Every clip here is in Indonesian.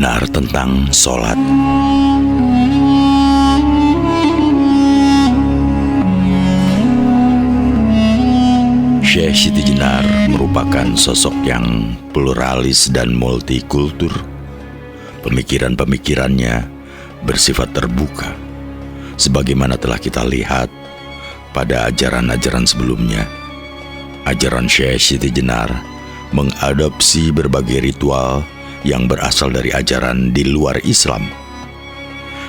Jenar tentang sholat. Syekh Siti Jenar merupakan sosok yang pluralis dan multikultur. Pemikiran-pemikirannya bersifat terbuka, sebagaimana telah kita lihat pada ajaran-ajaran sebelumnya. Ajaran Syekh Siti Jenar mengadopsi berbagai ritual yang berasal dari ajaran di luar Islam.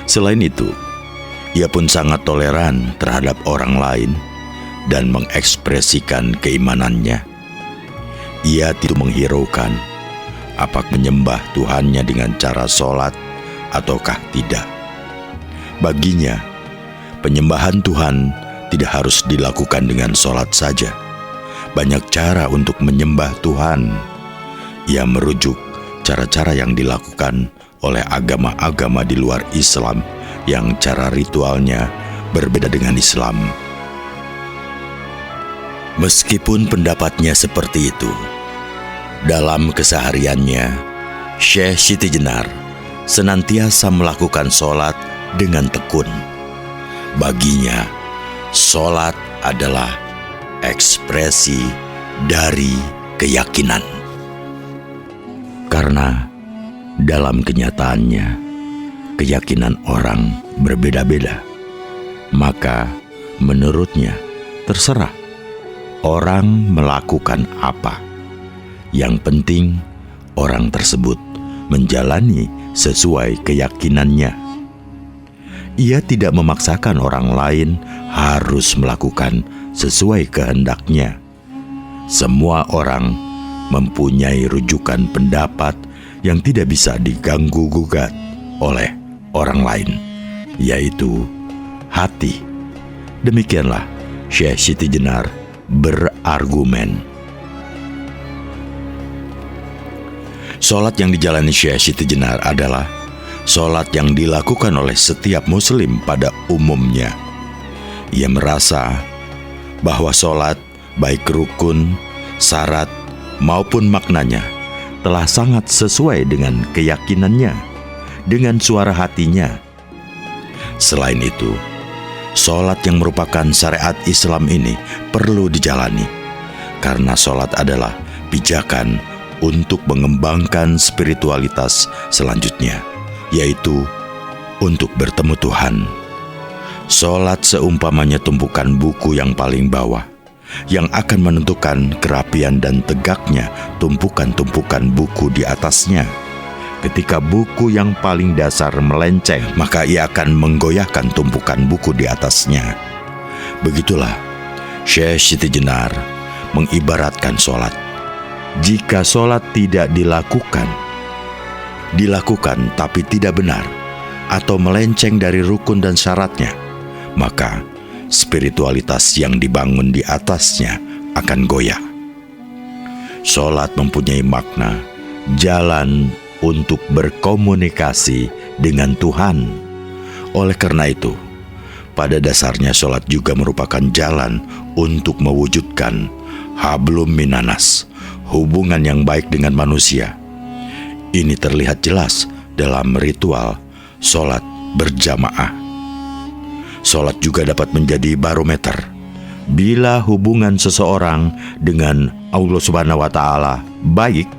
Selain itu, ia pun sangat toleran terhadap orang lain dan mengekspresikan keimanannya. Ia tidak menghiraukan apakah menyembah Tuhannya dengan cara sholat ataukah tidak. Baginya, penyembahan Tuhan tidak harus dilakukan dengan sholat saja. Banyak cara untuk menyembah Tuhan. Ia merujuk cara-cara yang dilakukan oleh agama-agama di luar Islam yang cara ritualnya berbeda dengan Islam. Meskipun pendapatnya seperti itu, dalam kesehariannya, Syekh Siti Jenar senantiasa melakukan sholat dengan tekun. Baginya, sholat adalah ekspresi dari keyakinan. Karena dalam kenyataannya, keyakinan orang berbeda-beda, maka menurutnya terserah orang melakukan apa. Yang penting orang tersebut menjalani sesuai keyakinannya. Ia tidak memaksakan orang lain harus melakukan sesuai kehendaknya. Semua orang mempunyai rujukan pendapat yang tidak bisa diganggu-gugat oleh orang lain, yaitu hati. Demikianlah Syekh Siti Jenar berargumen. Sholat yang dijalani Syekh Siti Jenar adalah sholat yang dilakukan oleh setiap muslim pada umumnya. Ia merasa bahwa sholat, baik rukun, syarat, maupun maknanya, telah sangat sesuai dengan keyakinannya, dengan suara hatinya. Selain itu, sholat yang merupakan syariat Islam ini perlu dijalani, karena sholat adalah pijakan untuk mengembangkan spiritualitas selanjutnya, yaitu untuk bertemu Tuhan. Sholat seumpamanya tumpukan buku yang paling bawah, yang akan menentukan kerapian dan tegaknya tumpukan-tumpukan buku di atasnya. Ketika buku yang paling dasar melenceng, maka ia akan menggoyahkan tumpukan buku di atasnya. Begitulah Syekh Siti Jenar mengibaratkan sholat. Jika sholat tidak dilakukan tapi tidak benar, atau melenceng dari rukun dan syaratnya, maka spiritualitas yang dibangun di atasnya akan goyah. Sholat mempunyai makna jalan untuk berkomunikasi dengan Tuhan. Oleh karena itu, pada dasarnya sholat juga merupakan jalan untuk mewujudkan hablum minanas, hubungan yang baik dengan manusia. Ini terlihat jelas dalam ritual sholat berjamaah. Sholat juga dapat menjadi barometer. Bila hubungan seseorang dengan Allah Subhanahu wa Ta'ala baik,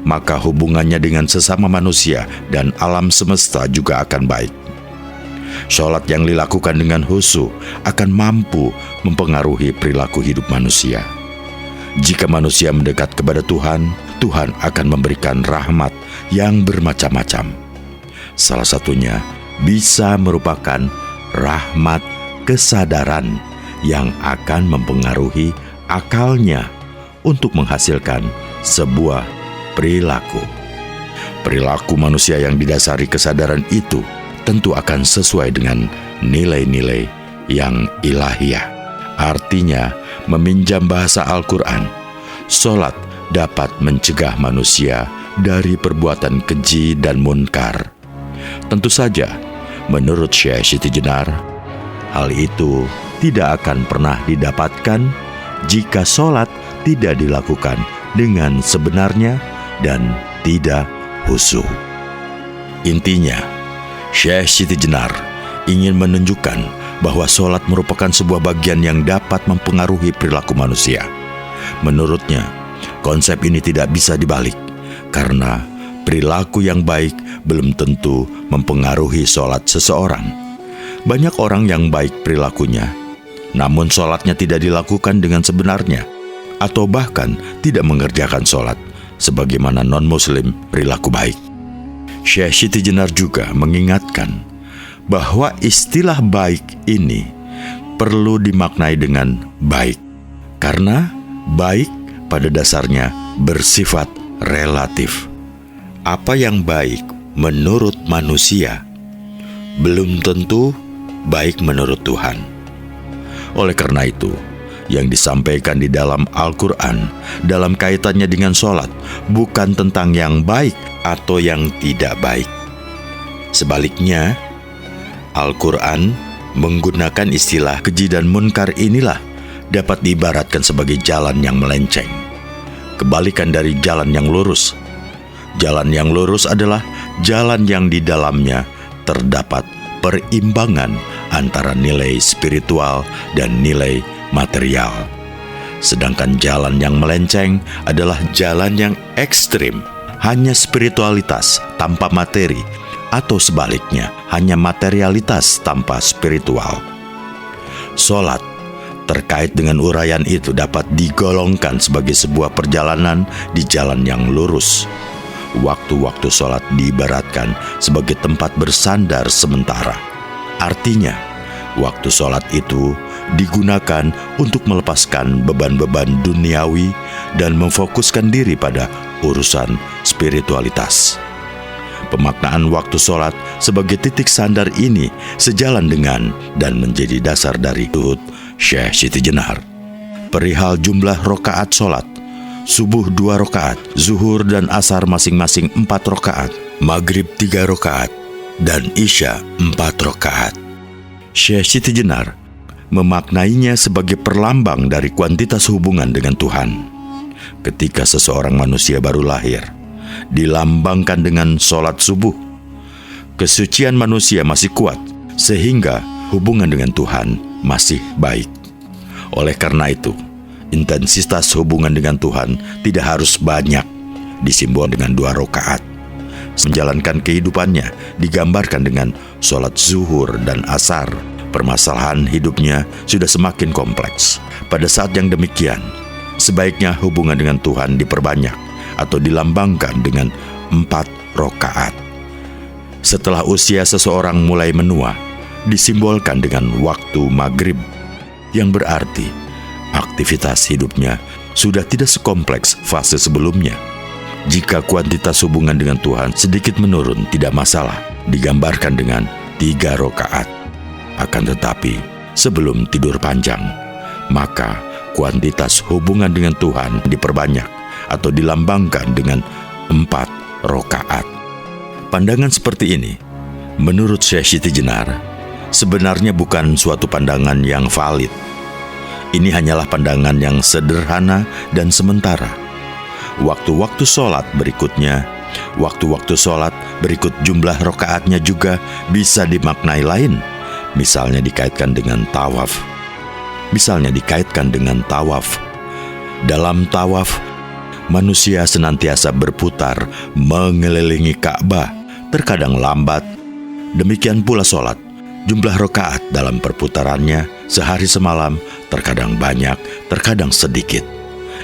maka hubungannya dengan sesama manusia dan alam semesta juga akan baik. Sholat yang dilakukan dengan khusyuk akan mampu mempengaruhi perilaku hidup manusia. Jika manusia mendekat kepada Tuhan, Tuhan akan memberikan rahmat yang bermacam-macam. Salah satunya bisa merupakan rahmat kesadaran yang akan mempengaruhi akalnya untuk menghasilkan sebuah perilaku. Perilaku manusia yang didasari kesadaran itu tentu akan sesuai dengan nilai-nilai yang ilahiyah. Artinya, meminjam bahasa Al-Quran, sholat dapat mencegah manusia dari perbuatan keji dan munkar. Tentu saja, menurut Syekh Siti Jenar, hal itu tidak akan pernah didapatkan jika sholat tidak dilakukan dengan sebenarnya dan tidak khusyuk. Intinya, Syekh Siti Jenar ingin menunjukkan bahwa sholat merupakan sebuah bagian yang dapat mempengaruhi perilaku manusia. Menurutnya, konsep ini tidak bisa dibalik, karena perilaku yang baik belum tentu mempengaruhi sholat seseorang. Banyak orang yang baik perilakunya, namun sholatnya tidak dilakukan dengan sebenarnya, atau bahkan tidak mengerjakan sholat sebagaimana non-muslim perilaku baik. Syekh Siti Jenar juga mengingatkan bahwa istilah baik ini perlu dimaknai dengan baik, karena baik pada dasarnya bersifat relatif. Apa yang baik menurut manusia belum tentu baik menurut Tuhan. Oleh karena itu, yang disampaikan di dalam Al-Quran dalam kaitannya dengan sholat bukan tentang yang baik atau yang tidak baik. Sebaliknya, Al-Quran menggunakan istilah keji dan munkar inilah dapat diibaratkan sebagai jalan yang melenceng, kebalikan dari jalan yang lurus. Jalan yang lurus adalah jalan yang di dalamnya terdapat perimbangan antara nilai spiritual dan nilai material. Sedangkan jalan yang melenceng adalah jalan yang ekstrim, hanya spiritualitas tanpa materi, atau sebaliknya, hanya materialitas tanpa spiritual. Sholat terkait dengan uraian itu dapat digolongkan sebagai sebuah perjalanan di jalan yang lurus. Waktu-waktu sholat diibaratkan sebagai tempat bersandar sementara. Artinya, waktu sholat itu digunakan untuk melepaskan beban-beban duniawi dan memfokuskan diri pada urusan spiritualitas. Pemaknaan waktu sholat sebagai titik sandar ini sejalan dengan dan menjadi dasar dari Tuhut Syekh Siti Jenar. Perihal jumlah rokaat sholat, subuh 2 rokaat, zuhur dan asar masing-masing 4 rokaat, maghrib 3 rokaat, dan isya 4 rokaat. Syekh Siti Jenar memaknainya sebagai perlambang dari kuantitas hubungan dengan Tuhan. Ketika seseorang manusia baru lahir, dilambangkan dengan sholat subuh. Kesucian manusia masih kuat, sehingga hubungan dengan Tuhan masih baik. Oleh karena itu, intensitas hubungan dengan Tuhan tidak harus banyak, disimbol dengan 2 rokaat. Menjalankan kehidupannya digambarkan dengan sholat zuhur dan asar. Permasalahan hidupnya sudah semakin kompleks. Pada saat yang demikian, sebaiknya hubungan dengan Tuhan diperbanyak atau dilambangkan dengan 4 rokaat. Setelah usia seseorang mulai menua, disimbolkan dengan waktu maghrib, yang berarti aktivitas hidupnya sudah tidak sekompleks fase sebelumnya. Jika kuantitas hubungan dengan Tuhan sedikit menurun, tidak masalah, digambarkan dengan 3 rokaat. Akan tetapi, sebelum tidur panjang, maka kuantitas hubungan dengan Tuhan diperbanyak atau dilambangkan dengan 4 rokaat. Pandangan seperti ini, menurut Syekh Siti Jenar, sebenarnya bukan suatu pandangan yang valid. Ini hanyalah pandangan yang sederhana dan sementara. Waktu-waktu sholat berikutnya, waktu-waktu sholat berikut jumlah rokaatnya juga bisa dimaknai lain. Misalnya dikaitkan dengan tawaf. Dalam tawaf, manusia senantiasa berputar mengelilingi Ka'bah, terkadang lambat. Demikian pula sholat. Jumlah rokaat dalam perputarannya sehari semalam terkadang banyak, terkadang sedikit.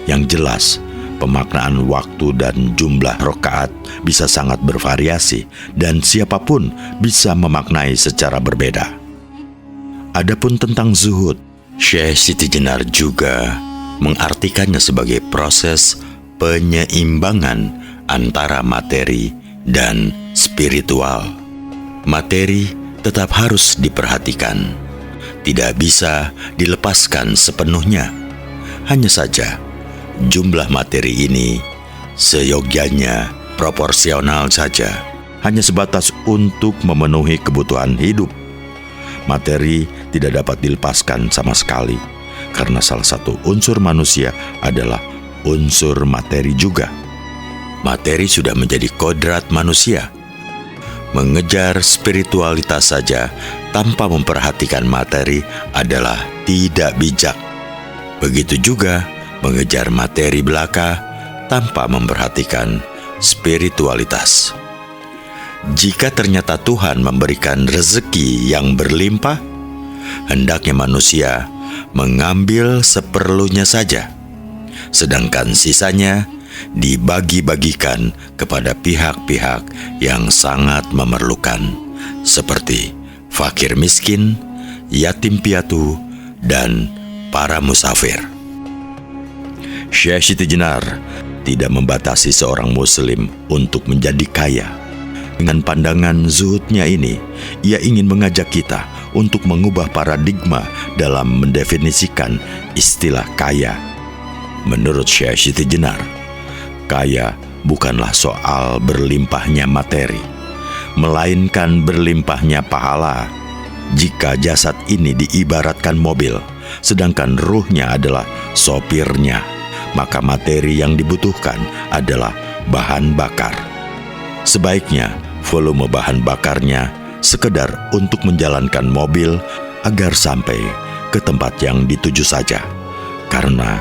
Yang jelas, pemaknaan waktu dan jumlah rokaat bisa sangat bervariasi dan siapapun bisa memaknai secara berbeda. Adapun tentang zuhud, Syekh Siti Jenar juga mengartikannya sebagai proses penyeimbangan antara materi dan spiritual. Materi tetap harus diperhatikan, tidak bisa dilepaskan sepenuhnya. Hanya saja, jumlah materi ini seyogyanya proporsional saja, hanya sebatas untuk memenuhi kebutuhan hidup. Materi tidak dapat dilepaskan sama sekali, karena salah satu unsur manusia adalah unsur materi juga. Materi sudah menjadi kodrat manusia. mengejar spiritualitas saja tanpa memperhatikan materi adalah tidak bijak. Begitu juga mengejar materi belaka tanpa memperhatikan spiritualitas. Jika ternyata Tuhan memberikan rezeki yang berlimpah, hendaknya manusia mengambil seperlunya saja, sedangkan sisanya dibagi-bagikan kepada pihak-pihak yang sangat memerlukan, seperti fakir miskin, yatim piatu, dan para musafir. Syekh Siti Jenar tidak membatasi seorang muslim untuk menjadi kaya. Dengan pandangan zuhudnya ini, ia ingin mengajak kita untuk mengubah paradigma dalam mendefinisikan istilah kaya. Menurut Syekh Siti Jenar, kaya bukanlah soal berlimpahnya materi, melainkan berlimpahnya pahala. Jika jasad ini diibaratkan mobil, sedangkan ruhnya adalah sopirnya, maka materi yang dibutuhkan adalah bahan bakar. Sebaiknya volume bahan bakarnya sekedar untuk menjalankan mobil agar sampai ke tempat yang dituju saja. Karena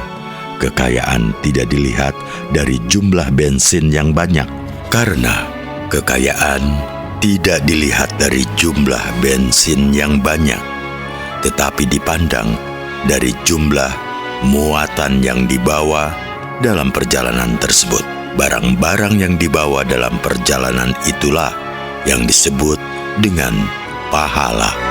kekayaan tidak dilihat dari jumlah bensin yang banyak. Karena kekayaan tidak dilihat dari jumlah bensin yang banyak, tetapi dipandang dari jumlah muatan yang dibawa dalam perjalanan tersebut. Barang-barang yang dibawa dalam perjalanan itulah yang disebut dengan pahala.